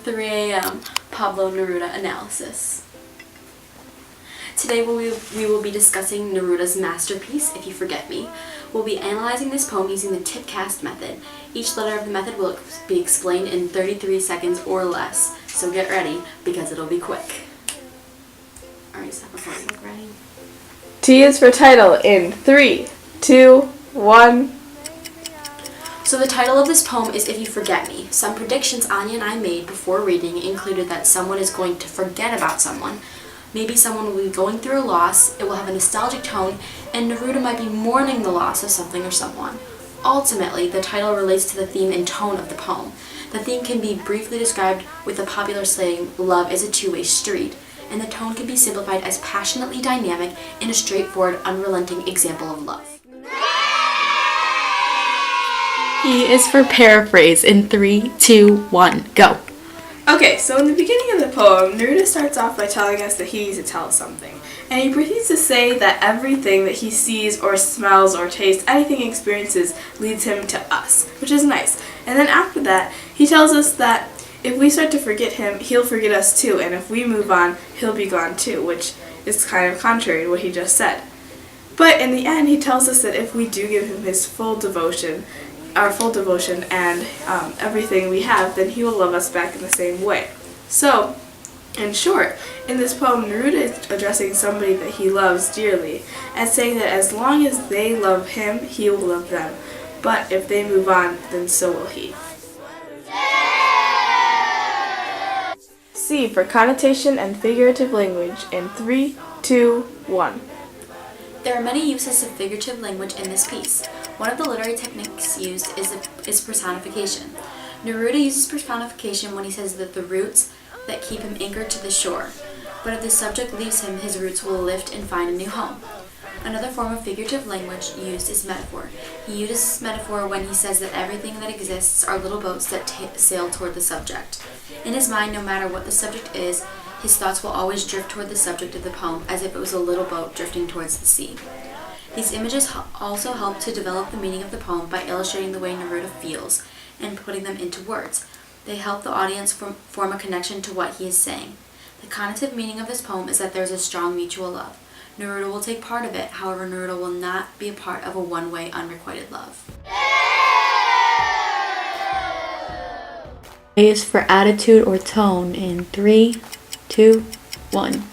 3 a.m. Pablo Neruda analysis. Today we will be discussing Neruda's masterpiece, If You Forget Me. We'll be analyzing this poem using the tip-cast method. Each letter of the method will be explained in 33 seconds or less, so get ready because it'll be quick. Alright, stop recording. Ready? T is for title in 3, 2, 1. So the title of this poem is If You Forget Me. Some predictions Anya and I made before reading included that someone is going to forget about someone. Maybe someone will be going through a loss, it will have a nostalgic tone, and Neruda might be mourning the loss of something or someone. Ultimately, the title relates to the theme and tone of the poem. The theme can be briefly described with the popular saying, love is a two-way street, and the tone can be simplified as passionately dynamic in a straightforward, unrelenting example of love. P is for paraphrase in 3, 2, 1, go. Okay, so in the beginning of the poem, Neruda starts off by telling us that he needs to tell us something. And he proceeds to say that everything that he sees or smells or tastes, anything he experiences, leads him to us, which is nice. And then after that, he tells us that if we start to forget him, he'll forget us too, and if we move on, he'll be gone too, which is kind of contrary to what he just said. But in the end, he tells us that if we do give him his full devotion, our full devotion and everything we have, then he will love us back in the same way. So, in short, in this poem, Neruda is addressing somebody that he loves dearly and saying that as long as they love him, he will love them. But if they move on, then so will he. C for connotation and figurative language in 3, 2, 1. There are many uses of figurative language in this piece. One of the literary techniques used is personification. Neruda uses personification when he says that the roots that keep him anchored to the shore, but if the subject leaves him, his roots will lift and find a new home. Another form of figurative language used is metaphor. He uses metaphor when he says that everything that exists are little boats that sail toward the subject. In his mind, no matter what the subject is, his thoughts will always drift toward the subject of the poem as if it was a little boat drifting towards the sea. These images also help to develop the meaning of the poem by illustrating the way Neruda feels and putting them into words. They help the audience form a connection to what he is saying. The connotative meaning of this poem is that there is a strong mutual love. Neruda will take part of it, however Neruda will not be a part of a one-way, unrequited love. A is for attitude or tone in 3, 2, 1.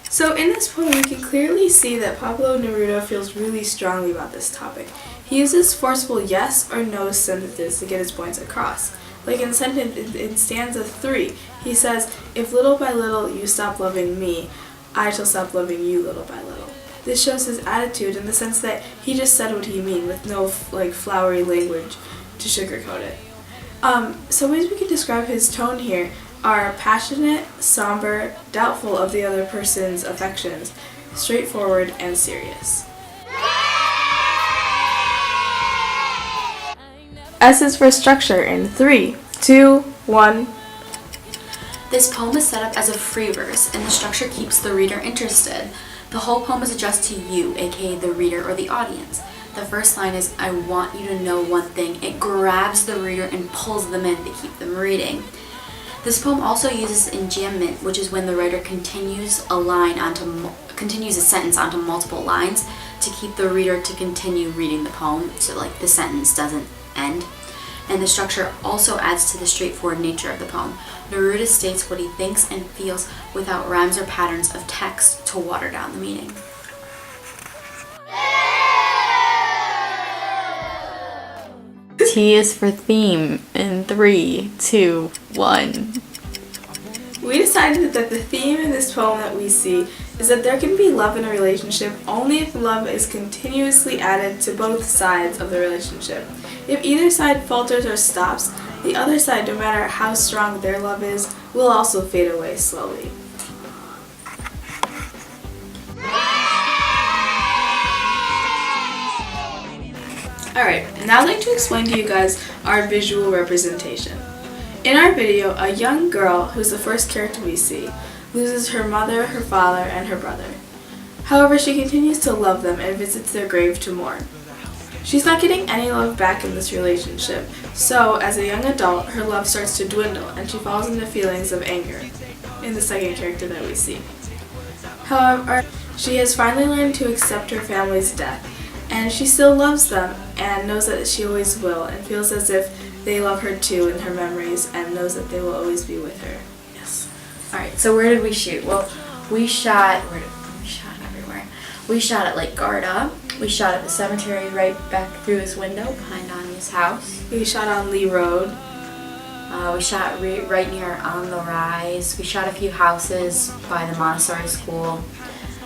So in this poem, we can clearly see that Pablo Neruda feels really strongly about this topic. He uses forceful yes or no sentences to get his points across. Like in stanza 3, he says, if little by little you stop loving me, I shall stop loving you little by little. This shows his attitude in the sense that he just said what he meant with no flowery language to sugarcoat it. Some ways we can describe his tone here are passionate, somber, doubtful of the other person's affections, straightforward, and serious. S is for structure in 3, 2, 1. This poem is set up as a free verse, and the structure keeps the reader interested. The whole poem is addressed to you, aka the reader or the audience. The first line is, I want you to know one thing. It grabs the reader and pulls them in to keep them reading. This poem also uses enjambment, which is when the writer continues a sentence onto multiple lines to keep the reader to continue reading the poem, so the sentence doesn't end. And the structure also adds to the straightforward nature of the poem. Neruda states what he thinks and feels without rhymes or patterns of text to water down the meaning. T is for theme in 3, 2, 1. We decided that the theme in this poem that we see is that there can be love in a relationship only if love is continuously added to both sides of the relationship. If either side falters or stops, the other side, no matter how strong their love is, will also fade away slowly. Alright, now I'd like to explain to you guys our visual representation. In our video, a young girl, who's the first character we see, loses her mother, her father, and her brother. However, she continues to love them and visits their grave to mourn. She's not getting any love back in this relationship, so as a young adult, her love starts to dwindle and she falls into feelings of anger in the second character that we see. However, she has finally learned to accept her family's death, and she still loves them and knows that she always will, and feels as if they love her too in her memories and knows that they will always be with her. Yes. Alright, so where did we shoot? Well, we shot everywhere. We shot at Lake Garda. We shot at the cemetery right back through his window behind Anya's house. We shot on Lee Road. We shot right near On the Rise. We shot a few houses by the Montessori school.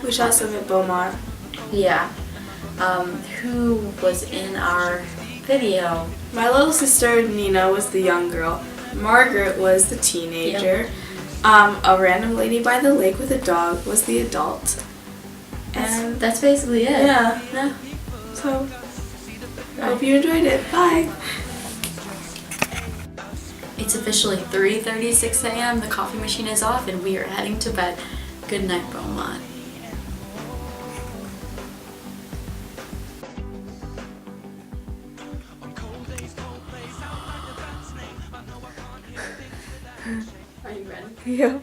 We shot some at Beaumont. Yeah. Who was in our video? My little sister Nina was the young girl. Margaret was the teenager. A random lady by the lake with a dog was the adult. And That's basically it. yeah. So, I hope you enjoyed it. Bye. It's officially 3:36 a.m. The coffee machine is off and we are heading to bed. Good night, Beaumont. Are you ready? Yeah.